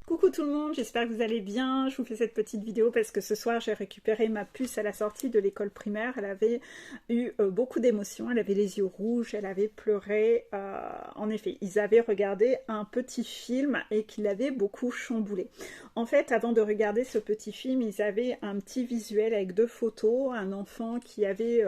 Coucou tout le monde, j'espère que vous allez bien. Je vous fais cette petite vidéo parce que ce soir j'ai récupéré ma puce à la sortie de l'école primaire. Elle avait eu beaucoup d'émotions, elle avait les yeux rouges, elle avait pleuré. En effet, ils avaient regardé un petit film et qui l'avait beaucoup chamboulé. En fait, avant de regarder ce petit film, ils avaient un petit visuel avec deux photos. Un enfant qui avait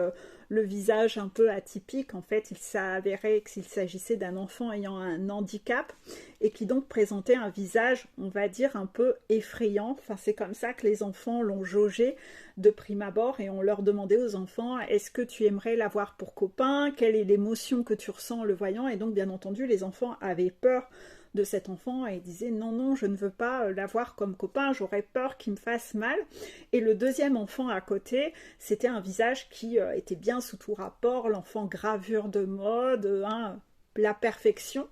le visage un peu atypique. En fait, il s'avérait qu'il s'agissait d'un enfant ayant un handicap et qui donc présentait un visage, on va dire, un peu effrayant. Enfin, c'est comme ça que les enfants l'ont jaugé de prime abord et on leur demandait aux enfants, est-ce que tu aimerais l'avoir pour copain? Quelle est l'émotion que tu ressens en le voyant? Et donc, bien entendu, les enfants avaient peur de cet enfant et disaient non, non, je ne veux pas l'avoir comme copain, j'aurais peur qu'il me fasse mal. Et le deuxième enfant à côté, c'était un visage qui était bien sous tout rapport, l'enfant gravure de mode, la perfection.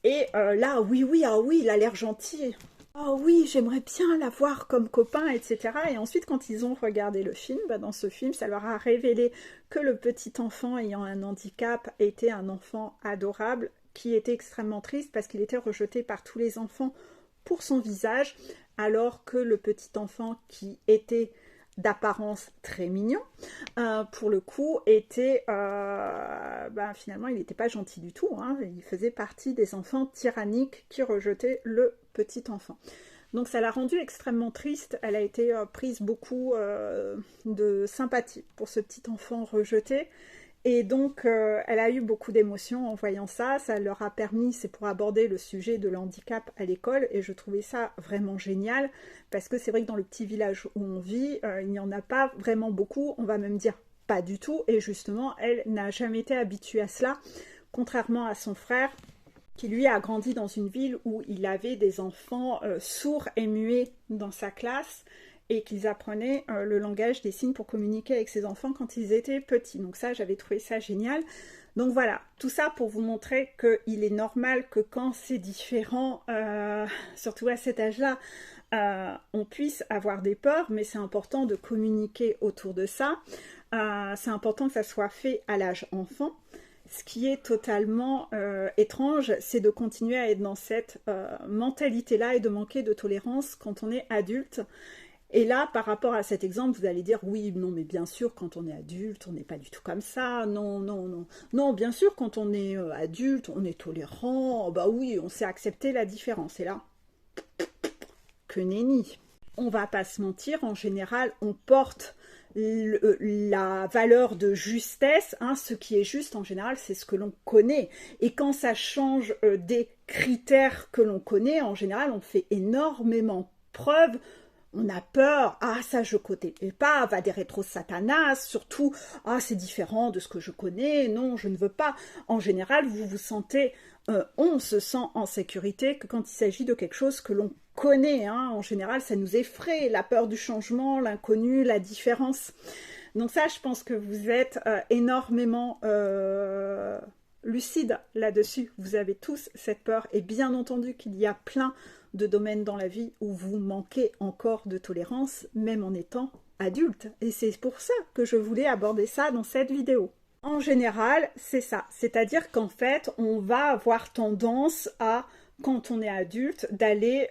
Et là, oui, ah oui, il a l'air gentil. Oh oui, j'aimerais bien l'avoir comme copain, etc. Et ensuite, quand ils ont regardé le film, dans ce film, ça leur a révélé que le petit enfant ayant un handicap était un enfant adorable, qui était extrêmement triste parce qu'il était rejeté par tous les enfants pour son visage, alors que le petit enfant qui était d'apparence très mignon, pour le coup, était finalement, il n'était pas gentil du tout, il faisait partie des enfants tyranniques qui rejetaient le petit enfant. Donc ça l'a rendue extrêmement triste, elle a été prise beaucoup de sympathie pour ce petit enfant rejeté, et donc elle a eu beaucoup d'émotions en voyant ça, ça leur a permis, c'est pour aborder le sujet de l'handicap à l'école, et je trouvais ça vraiment génial, parce que c'est vrai que dans le petit village où on vit, il n'y en a pas vraiment beaucoup, on va même dire pas du tout, et justement elle n'a jamais été habituée à cela, contrairement à son frère, qui lui a grandi dans une ville où il avait des enfants sourds et muets dans sa classe, et qu'ils apprenaient le langage des signes pour communiquer avec ses enfants quand ils étaient petits. Donc ça, j'avais trouvé ça génial. Donc voilà, tout ça pour vous montrer qu'il est normal que quand c'est différent, surtout à cet âge-là, on puisse avoir des peurs, mais c'est important de communiquer autour de ça. C'est important que ça soit fait à l'âge enfant. Ce qui est totalement étrange, c'est de continuer à être dans cette mentalité-là et de manquer de tolérance quand on est adulte. Et là, par rapport à cet exemple, vous allez dire, oui, non, mais bien sûr, quand on est adulte, on n'est pas du tout comme ça, non, non, non. Non, bien sûr, quand on est adulte, on est tolérant, bah oui, on sait accepter la différence. Et là, que nenni. On va pas se mentir, en général, on porte la valeur de justesse, ce qui est juste en général, c'est ce que l'on connaît. Et quand ça change des critères que l'on connaît, en général, on fait énormément preuve. On a peur, ça je connais pas, va des rétros satanas, surtout, c'est différent de ce que je connais, non, je ne veux pas. En général, vous vous sentez, on se sent en sécurité que quand il s'agit de quelque chose que l'on connaît, en général, ça nous effraie, la peur du changement, l'inconnu, la différence. Donc ça, je pense que vous êtes énormément lucide là-dessus. Vous avez tous cette peur, et bien entendu qu'il y a plein de domaines dans la vie où vous manquez encore de tolérance, même en étant adulte. Et c'est pour ça que je voulais aborder ça dans cette vidéo. En général, c'est ça. C'est-à-dire qu'en fait, on va avoir tendance à, quand on est adulte, d'aller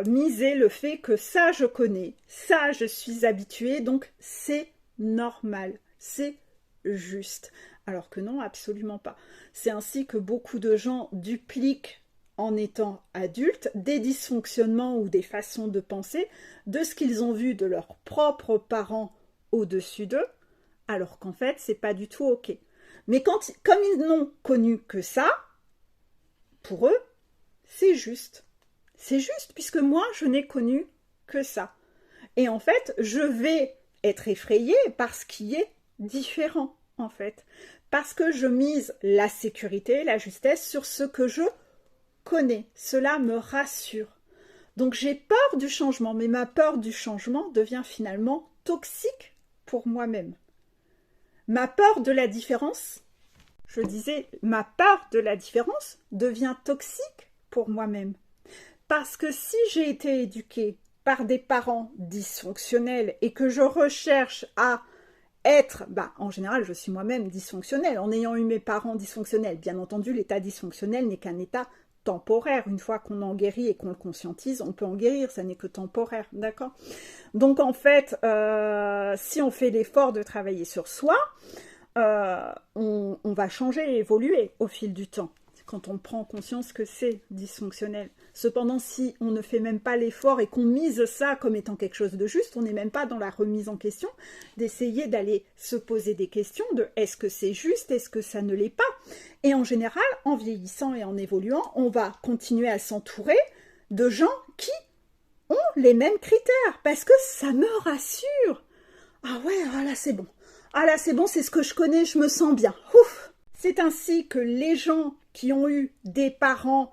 miser le fait que ça, je connais, ça, je suis habituée, donc c'est normal, c'est juste. Alors que non, absolument pas. C'est ainsi que beaucoup de gens dupliquent en étant adultes, des dysfonctionnements ou des façons de penser de ce qu'ils ont vu de leurs propres parents au-dessus d'eux, alors qu'en fait, c'est pas du tout ok. Mais comme ils n'ont connu que ça, pour eux, c'est juste. C'est juste, puisque moi, je n'ai connu que ça. Et en fait, je vais être effrayée par ce qui est différent, en fait. Parce que je mise la sécurité, la justesse sur ce que je connais, cela me rassure. Donc j'ai peur du changement, mais ma peur du changement devient finalement toxique pour moi-même. Ma peur de la différence, je disais, ma peur de la différence devient toxique pour moi-même. Parce que si j'ai été éduquée par des parents dysfonctionnels et que je recherche à être, en général, je suis moi-même dysfonctionnelle, en ayant eu mes parents dysfonctionnels. Bien entendu, l'état dysfonctionnel n'est qu'un état temporaire. Une fois qu'on en guérit et qu'on le conscientise, on peut en guérir, ça n'est que temporaire, d'accord? Donc en fait, si on fait l'effort de travailler sur soi, on va changer et évoluer au fil du temps, quand on prend conscience que c'est dysfonctionnel. Cependant, si on ne fait même pas l'effort et qu'on mise ça comme étant quelque chose de juste, on n'est même pas dans la remise en question, d'essayer d'aller se poser des questions de est-ce que c'est juste, est-ce que ça ne l'est pas? Et en général, en vieillissant et en évoluant, on va continuer à s'entourer de gens qui ont les mêmes critères, parce que ça me rassure. Ah ouais, ah là c'est bon. Ah là c'est bon, c'est ce que je connais, je me sens bien. Ouf. C'est ainsi que les gens qui ont eu des parents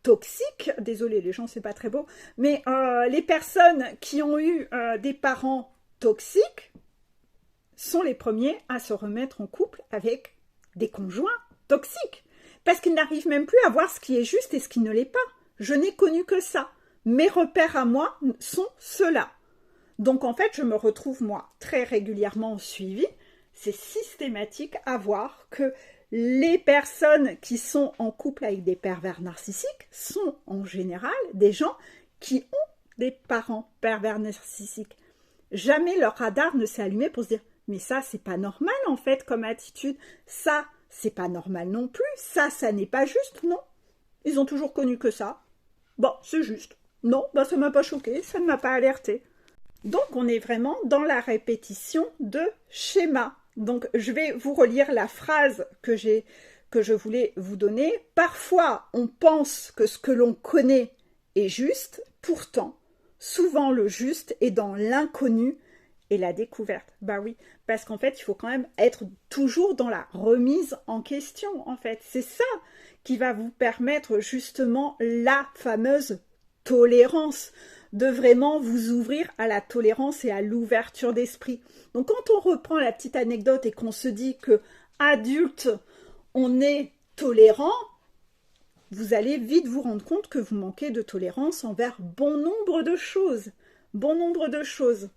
toxiques, désolé les gens c'est pas très beau, mais les personnes qui ont eu des parents toxiques sont les premiers à se remettre en couple avec des conjoints toxiques, parce qu'ils n'arrivent même plus à voir ce qui est juste et ce qui ne l'est pas. Je n'ai connu que ça. Mes repères à moi sont ceux-là. Donc en fait, je me retrouve moi très régulièrement suivie. C'est systématique à voir que les personnes qui sont en couple avec des pervers narcissiques sont en général des gens qui ont des parents pervers narcissiques. Jamais leur radar ne s'est allumé pour se dire « mais ça, c'est pas normal en fait comme attitude. Ça, c'est pas normal non plus. Ça n'est pas juste, non. » Ils ont toujours connu que ça. Bon, c'est juste. Non, ben ça m'a pas choqué, ça ne m'a pas alerté. Donc, on est vraiment dans la répétition de schémas. Donc, je vais vous relire la phrase que je voulais vous donner. Parfois, on pense que ce que l'on connaît est juste. Pourtant, souvent, le juste est dans l'inconnu et la découverte. Bah oui, parce qu'en fait, il faut quand même être toujours dans la remise en question, en fait. C'est ça qui va vous permettre justement la fameuse tolérance, de vraiment vous ouvrir à la tolérance et à l'ouverture d'esprit. Donc quand on reprend la petite anecdote et qu'on se dit que adulte, on est tolérant, vous allez vite vous rendre compte que vous manquez de tolérance envers bon nombre de choses. Bon nombre de choses.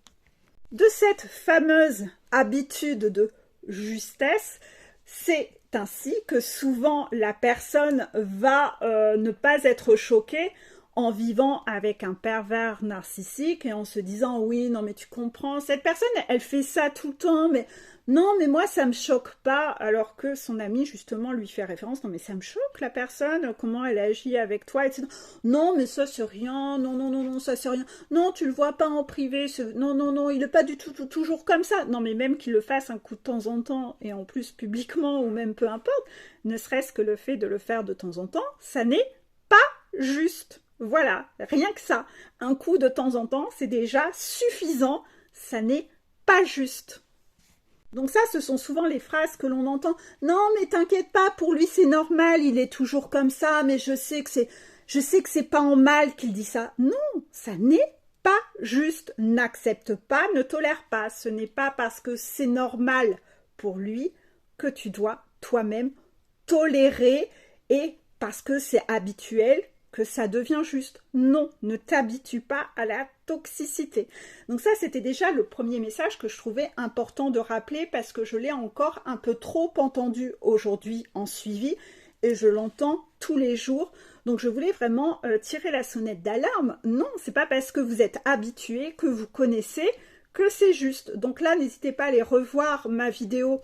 De cette fameuse habitude de justesse, c'est ainsi que souvent la personne va ne pas être choquée en vivant avec un pervers narcissique et en se disant « oui, non mais tu comprends, cette personne, elle fait ça tout le temps, mais non, mais moi ça me choque pas », alors que son ami justement lui fait référence « non mais ça me choque la personne, comment elle agit avec toi, etc. Non mais ça c'est rien, non, non, non, non, ça c'est rien, non tu le vois pas en privé, non, non, non, il est pas du tout toujours comme ça, non mais même qu'il le fasse un coup de temps en temps et en plus publiquement ou même peu importe, ne serait-ce que le fait de le faire de temps en temps, ça n'est pas juste. » Voilà, rien que ça. Un coup de temps en temps, c'est déjà suffisant. Ça n'est pas juste. Donc ça, ce sont souvent les phrases que l'on entend. Non, mais t'inquiète pas, pour lui c'est normal, il est toujours comme ça, mais je sais que c'est pas en mal qu'il dit ça. Non, ça n'est pas juste. N'accepte pas, ne tolère pas. Ce n'est pas parce que c'est normal pour lui que tu dois toi-même tolérer et parce que c'est habituel que ça devient juste. Non, ne t'habitue pas à la toxicité. Donc ça, c'était déjà le premier message que je trouvais important de rappeler parce que je l'ai encore un peu trop entendu aujourd'hui en suivi et je l'entends tous les jours. Donc je voulais vraiment tirer la sonnette d'alarme. Non, c'est pas parce que vous êtes habitué, que vous connaissez, que c'est juste. Donc là, n'hésitez pas à aller revoir ma vidéo.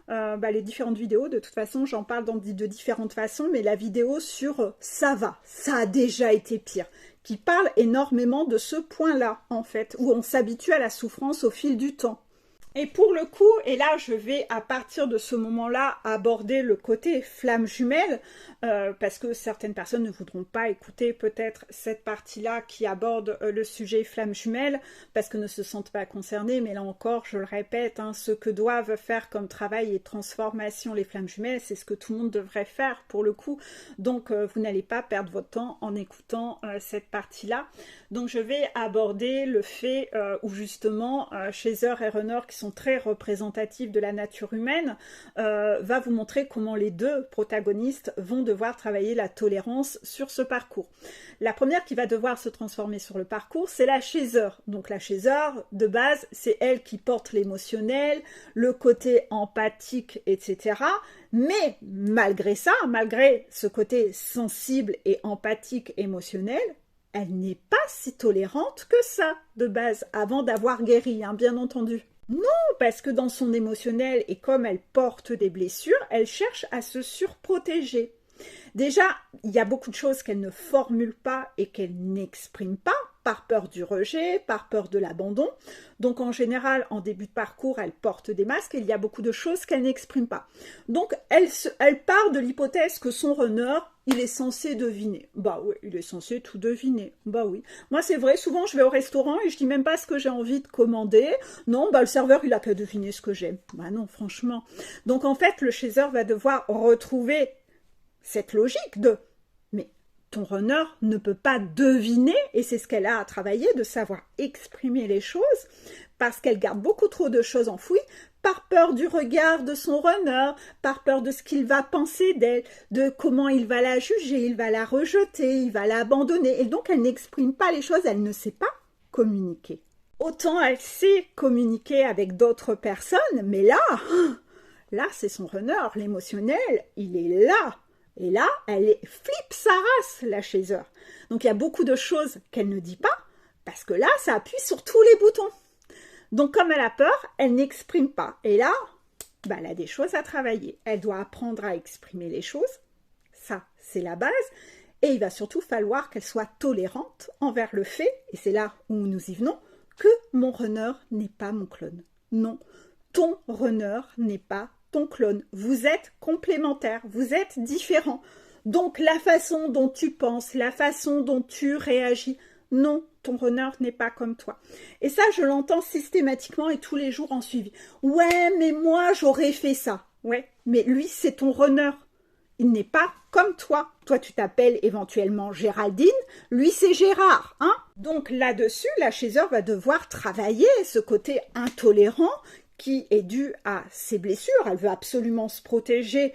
Les différentes vidéos, de toute façon j'en parle de différentes façons, mais la vidéo sur ça va, ça a déjà été pire, qui parle énormément de ce point-là en fait, où on s'habitue à la souffrance au fil du temps. Et pour le coup, et là je vais à partir de ce moment-là aborder le côté flamme jumelle, parce que certaines personnes ne voudront pas écouter peut-être cette partie-là qui aborde le sujet flamme jumelle, parce que ne se sentent pas concernés, mais là encore, je le répète, hein, ce que doivent faire comme travail et transformation les flammes jumelles, c'est ce que tout le monde devrait faire pour le coup, donc vous n'allez pas perdre votre temps en écoutant cette partie-là. Donc je vais aborder le fait où justement Chaser et Runner qui sont sont très représentatives de la nature humaine, va vous montrer comment les deux protagonistes vont devoir travailler la tolérance sur ce parcours. La première qui va devoir se transformer sur le parcours, c'est la chaser. Donc la chaser, de base, c'est elle qui porte l'émotionnel, le côté empathique, etc. Mais malgré ça, malgré ce côté sensible et empathique émotionnel, elle n'est pas si tolérante que ça, de base, avant d'avoir guéri, hein, bien entendu. Non, parce que dans son émotionnel, et comme elle porte des blessures, elle cherche à se surprotéger. Déjà, il y a beaucoup de choses qu'elle ne formule pas et qu'elle n'exprime pas, par peur du rejet, par peur de l'abandon. Donc en général, en début de parcours, elle porte des masques et il y a beaucoup de choses qu'elle n'exprime pas. Donc elle part de l'hypothèse que son runner, il est censé deviner. Bah oui, il est censé tout deviner. Bah oui. Moi c'est vrai, souvent je vais au restaurant et je dis même pas ce que j'ai envie de commander. Non, bah le serveur il a qu'à deviner ce que j'aime. Bah non, franchement. Donc en fait, le chaser va devoir retrouver cette logique de mais ton runner ne peut pas deviner, et c'est ce qu'elle a à travailler, de savoir exprimer les choses, parce qu'elle garde beaucoup trop de choses enfouies, par peur du regard de son runner, par peur de ce qu'il va penser d'elle, de comment il va la juger, il va la rejeter, il va l'abandonner, et donc elle n'exprime pas les choses, elle ne sait pas communiquer. Autant elle sait communiquer avec d'autres personnes, mais là c'est son runner, l'émotionnel, il est là. Et là, elle flippe sa race, la chaser. Donc il y a beaucoup de choses qu'elle ne dit pas, parce que là, ça appuie sur tous les boutons. Donc comme elle a peur, elle n'exprime pas. Et là, bah, elle a des choses à travailler. Elle doit apprendre à exprimer les choses. Ça, c'est la base. Et il va surtout falloir qu'elle soit tolérante envers le fait, et c'est là où nous y venons, que mon runner n'est pas mon clone. Non, ton runner n'est pas ton clone. Vous êtes complémentaires, vous êtes différents. Donc la façon dont tu penses, la façon dont tu réagis, non, ton runner n'est pas comme toi. Et ça, je l'entends systématiquement et tous les jours en suivi. Ouais, mais moi, j'aurais fait ça. Ouais, mais lui, c'est ton runner. Il n'est pas comme toi. Toi, tu t'appelles éventuellement Géraldine, lui, c'est Gérard. Hein? Donc là-dessus, la chaser va devoir travailler ce côté intolérant qui est due à ses blessures. Elle veut absolument se protéger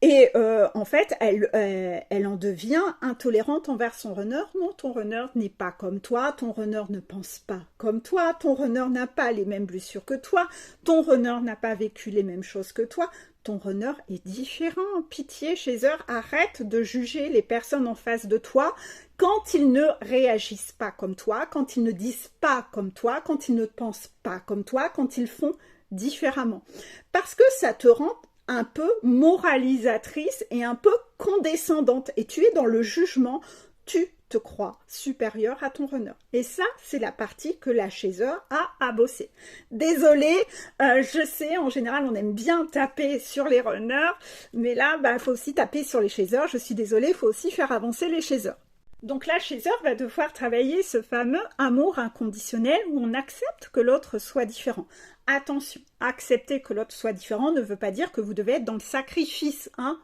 et en fait, elle en devient intolérante envers son runner. Non, ton runner n'est pas comme toi, ton runner ne pense pas comme toi, ton runner n'a pas les mêmes blessures que toi, ton runner n'a pas vécu les mêmes choses que toi, ton runner est différent. Pitié, chaser, arrête de juger les personnes en face de toi quand ils ne réagissent pas comme toi, quand ils ne disent pas comme toi, quand ils ne pensent pas comme toi, quand ils font différemment. Parce que ça te rend un peu moralisatrice et un peu condescendante. Et tu es dans le jugement, tu te crois supérieur à ton runner. Et ça, c'est la partie que la chaser a à bosser. Désolée, je sais, en général, on aime bien taper sur les runners, mais là, il faut aussi taper sur les chasers. Je suis désolée, il faut aussi faire avancer les chasers. Donc la chaser va devoir travailler ce fameux amour inconditionnel où on accepte que l'autre soit différent. Attention, accepter que l'autre soit différent ne veut pas dire que vous devez être dans le sacrifice. Hein.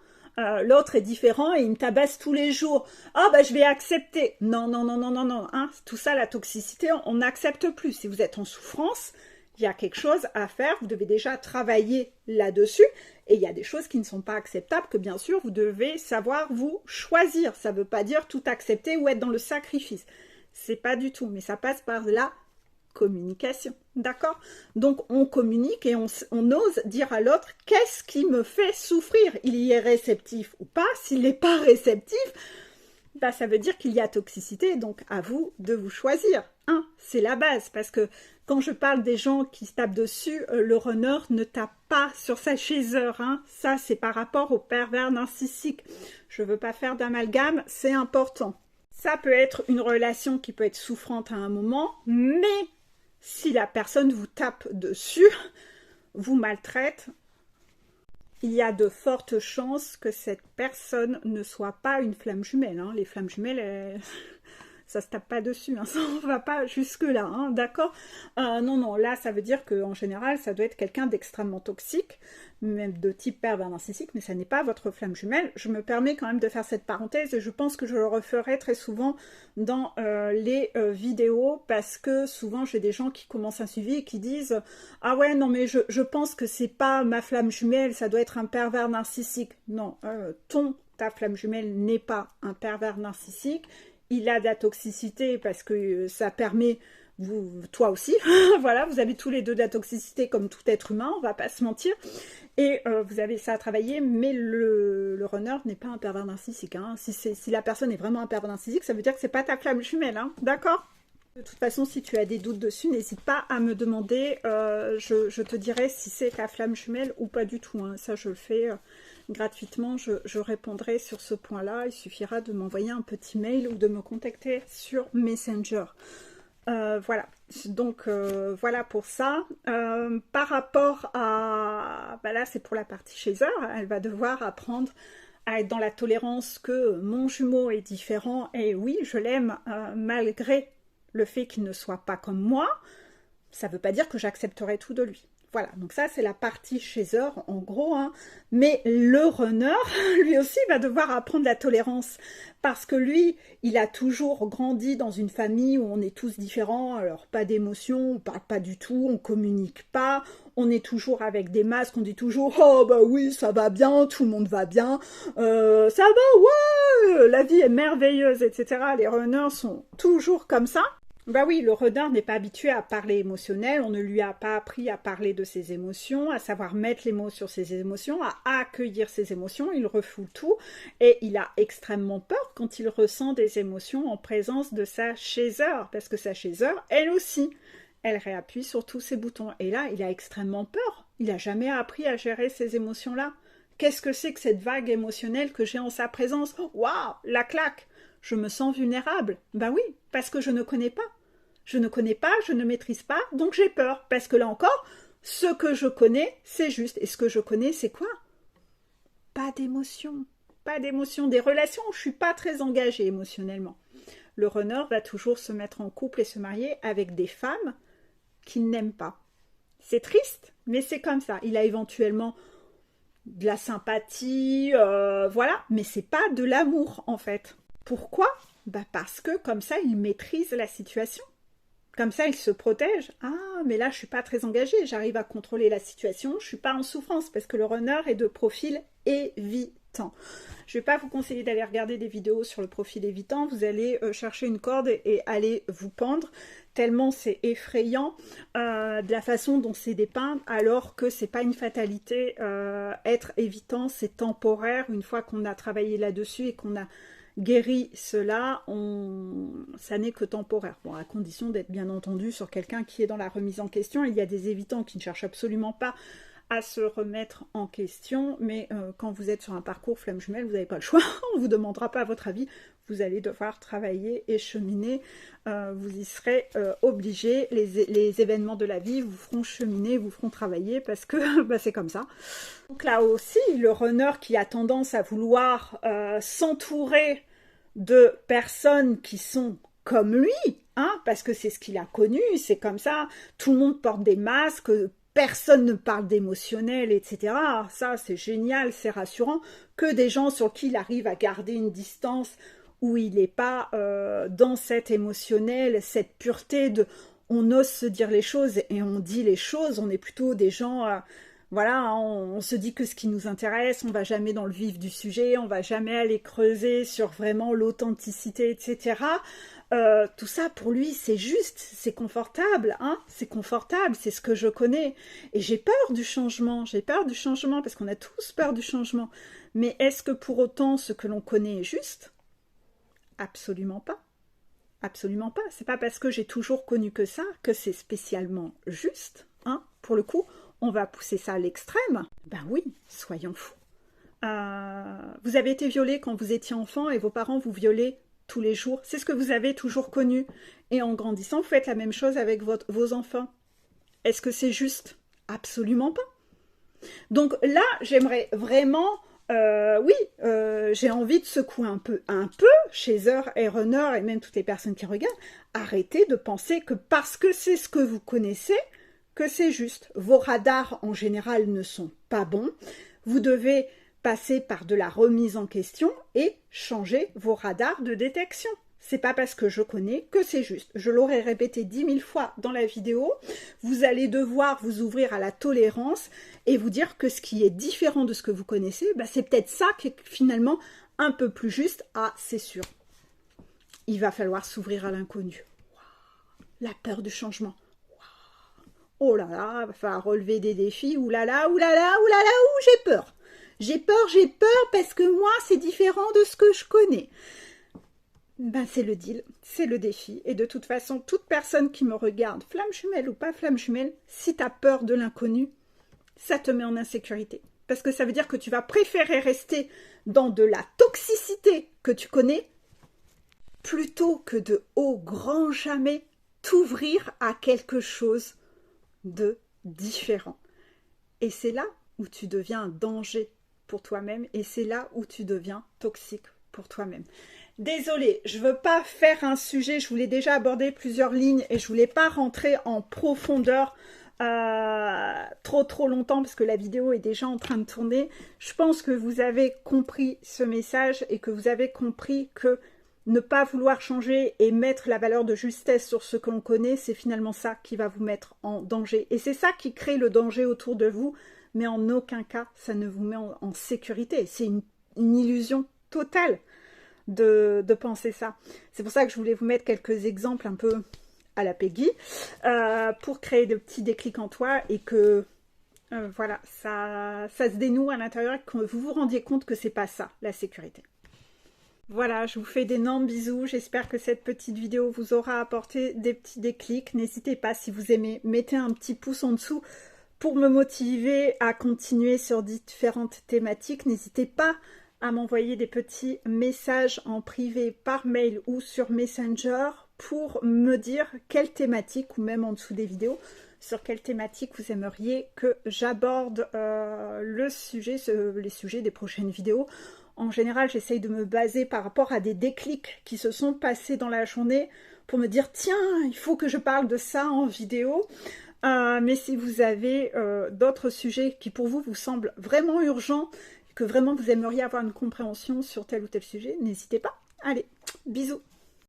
L'autre est différent et il me tabasse tous les jours. Ah bah je vais accepter. Non, non, non, non, non, non. Hein. Tout ça, la toxicité, on n'accepte plus. Si vous êtes en souffrance, il y a quelque chose à faire. Vous devez déjà travailler là-dessus. Et il y a des choses qui ne sont pas acceptables que bien sûr vous devez savoir vous choisir. Ça ne veut pas dire tout accepter ou être dans le sacrifice. C'est pas du tout, mais ça passe par la communication. D'accord? Donc on communique et on ose dire à l'autre qu'est-ce qui me fait souffrir. Il y est réceptif ou pas. S'il n'est pas réceptif, bah, ça veut dire qu'il y a toxicité. Donc à vous de vous choisir. Hein, c'est la base parce que quand je parle des gens qui se tapent dessus, le runner ne tape pas sur sa chaser. Hein. Ça, c'est par rapport au pervers narcissique. Je ne veux pas faire d'amalgame, c'est important. Ça peut être une relation qui peut être souffrante à un moment, mais si la personne vous tape dessus, vous maltraite, il y a de fortes chances que cette personne ne soit pas une flamme jumelle. Hein. Les flammes jumelles, ça se tape pas dessus, hein, ça on va pas jusque là, hein, d'accord. Non, non, là ça veut dire qu'en général ça doit être quelqu'un d'extrêmement toxique, même de type pervers narcissique, mais ça n'est pas votre flamme jumelle. Je me permets quand même de faire cette parenthèse et je pense que je le referai très souvent dans les vidéos, parce que souvent j'ai des gens qui commencent un suivi et qui disent « Ah ouais, non mais je pense que c'est pas ma flamme jumelle, ça doit être un pervers narcissique. » Non, ta flamme jumelle n'est pas un pervers narcissique. Il a de la toxicité parce que ça permet, toi aussi, voilà, vous avez tous les deux de la toxicité comme tout être humain, on va pas se mentir, et vous avez ça à travailler, mais le runner n'est pas un pervers narcissique, hein. Si la personne est vraiment un pervers narcissique, ça veut dire que c'est pas ta flamme jumelle, hein, d'accord? De toute façon, si tu as des doutes dessus, n'hésite pas à me demander, je te dirai si c'est ta flamme jumelle ou pas du tout, hein. Ça je le fais gratuitement, je répondrai sur ce point-là. Il suffira de m'envoyer un petit mail ou de me contacter sur Messenger. Voilà, donc voilà pour ça. Par rapport à... Bah là, c'est pour la partie chaser. Elle va devoir apprendre à être dans la tolérance que mon jumeau est différent. Et oui, je l'aime malgré le fait qu'il ne soit pas comme moi. Ça ne veut pas dire que j'accepterai tout de lui. Voilà, donc ça c'est la partie chaser en gros, hein. Mais le runner, lui aussi va devoir apprendre la tolérance, parce que lui, il a toujours grandi dans une famille où on est tous différents, alors pas d'émotions, on parle pas du tout, on communique pas, on est toujours avec des masques, on dit toujours « Oh bah oui, ça va bien, tout le monde va bien, ça va, ouais, la vie est merveilleuse, etc. » Les runners sont toujours comme ça. Bah oui, le runner n'est pas habitué à parler émotionnel, on ne lui a pas appris à parler de ses émotions, à savoir mettre les mots sur ses émotions, à accueillir ses émotions, il refoule tout et il a extrêmement peur quand il ressent des émotions en présence de sa chaser, parce que sa chaser, elle aussi, elle réappuie sur tous ses boutons. Et là, il a extrêmement peur, il n'a jamais appris à gérer ces émotions-là. Qu'est-ce que c'est que cette vague émotionnelle que j'ai en sa présence? Waouh, la claque! Je me sens vulnérable. Ben oui, parce que je ne connais pas. Je ne connais pas, je ne maîtrise pas, donc j'ai peur. Parce que là encore, ce que je connais, c'est juste. Et ce que je connais, c'est quoi? Pas d'émotion. Pas d'émotion. Des relations où je ne suis pas très engagée émotionnellement. Le runner va toujours se mettre en couple et se marier avec des femmes qu'il n'aime pas. C'est triste, mais c'est comme ça. Il a éventuellement de la sympathie, voilà, mais c'est pas de l'amour en fait. Pourquoi? Bah parce que comme ça, il maîtrise la situation. Comme ça, il se protège. Ah, mais là, je suis pas très engagée. J'arrive à contrôler la situation. Je suis pas en souffrance parce que le runner est de profil évitant. Je vais pas vous conseiller d'aller regarder des vidéos sur le profil évitant. Vous allez chercher une corde et aller vous pendre. Tellement c'est effrayant de la façon dont c'est dépeint, alors que c'est pas une fatalité. Être évitant, c'est temporaire. Une fois qu'on a travaillé là-dessus et qu'on a guéri cela, ça n'est que temporaire. Bon, à condition d'être bien entendu sur quelqu'un qui est dans la remise en question. Il y a des évitants qui ne cherchent absolument pas à se remettre en question, mais quand vous êtes sur un parcours flamme jumelle, vous n'avez pas le choix, on ne vous demandera pas votre avis, vous allez devoir travailler et cheminer, vous y serez obligé, les événements de la vie vous feront cheminer, vous feront travailler, parce que bah, c'est comme ça. Donc là aussi, le runner qui a tendance à vouloir s'entourer de personnes qui sont comme lui, hein, parce que c'est ce qu'il a connu, c'est comme ça, tout le monde porte des masques, personne ne parle d'émotionnel, etc. Ça, c'est génial, c'est rassurant, que des gens sur qui il arrive à garder une distance, où il n'est pas dans cet émotionnel, cette pureté de on ose se dire les choses et on dit les choses, on est plutôt des gens... voilà, on se dit que ce qui nous intéresse, on va jamais dans le vif du sujet, on va jamais aller creuser sur vraiment l'authenticité, etc. Tout ça, pour lui, c'est juste, c'est confortable, hein, c'est confortable, c'est ce que je connais. Et j'ai peur du changement, parce qu'on a tous peur du changement. Mais est-ce que pour autant, ce que l'on connaît est juste? Absolument pas. Absolument pas. C'est pas parce que j'ai toujours connu que ça, que c'est spécialement juste, hein, pour le coup. On va pousser ça à l'extrême. Ben oui, soyons fous. Vous avez été violé quand vous étiez enfant et vos parents vous violaient tous les jours. C'est ce que vous avez toujours connu. Et en grandissant, vous faites la même chose avec vos enfants. Est-ce que c'est juste? Absolument pas. Donc là, j'aimerais vraiment Oui, j'ai envie de secouer un peu, Chaser et Runner et même toutes les personnes qui regardent, arrêtez de penser que parce que c'est ce que vous connaissez, que c'est juste. Vos radars en général ne sont pas bons. Vous devez passer par de la remise en question et changer vos radars de détection. C'est pas parce que je connais que c'est juste. Je l'aurais répété 10 000 fois dans la vidéo. Vous allez devoir vous ouvrir à la tolérance et vous dire que ce qui est différent de ce que vous connaissez, bah, c'est peut-être ça qui est finalement un peu plus juste. Ah, c'est sûr. Il va falloir s'ouvrir à l'inconnu. La peur du changement. Oh là là, il va falloir relever des défis. Ouh là là, ouh là là, ouh là là, ouh, j'ai peur. J'ai peur parce que moi, c'est différent de ce que je connais. Ben, c'est le deal, c'est le défi. Et de toute façon, toute personne qui me regarde, flamme jumelle ou pas flamme jumelle, si tu as peur de l'inconnu, ça te met en insécurité. Parce que ça veut dire que tu vas préférer rester dans de la toxicité que tu connais, plutôt que de au grand jamais t'ouvrir à quelque chose de différent. Et c'est là où tu deviens un danger pour toi-même et c'est là où tu deviens toxique pour toi-même. Désolée, je ne veux pas faire un sujet, je voulais déjà aborder plusieurs lignes et je ne voulais pas rentrer en profondeur trop longtemps parce que la vidéo est déjà en train de tourner. Je pense que vous avez compris ce message et que vous avez compris que ne pas vouloir changer et mettre la valeur de justesse sur ce que l'on connaît, c'est finalement ça qui va vous mettre en danger. Et c'est ça qui crée le danger autour de vous, mais en aucun cas, ça ne vous met en sécurité. C'est une illusion totale de penser ça. C'est pour ça que je voulais vous mettre quelques exemples un peu à la Peggy, pour créer de petits déclics en toi et que voilà, ça se dénoue à l'intérieur et que vous vous rendiez compte que c'est pas ça, la sécurité. Voilà, je vous fais d'énormes bisous. J'espère que cette petite vidéo vous aura apporté des petits déclics. N'hésitez pas, si vous aimez, mettez un petit pouce en dessous pour me motiver à continuer sur différentes thématiques. N'hésitez pas à m'envoyer des petits messages en privé par mail ou sur Messenger pour me dire quelle thématique, ou même en dessous des vidéos, sur quelle thématique vous aimeriez que j'aborde les sujets des prochaines vidéos. En général, j'essaye de me baser par rapport à des déclics qui se sont passés dans la journée pour me dire, tiens, il faut que je parle de ça en vidéo. Mais si vous avez d'autres sujets qui pour vous semblent vraiment urgents, que vraiment vous aimeriez avoir une compréhension sur tel ou tel sujet, n'hésitez pas. Allez, bisous.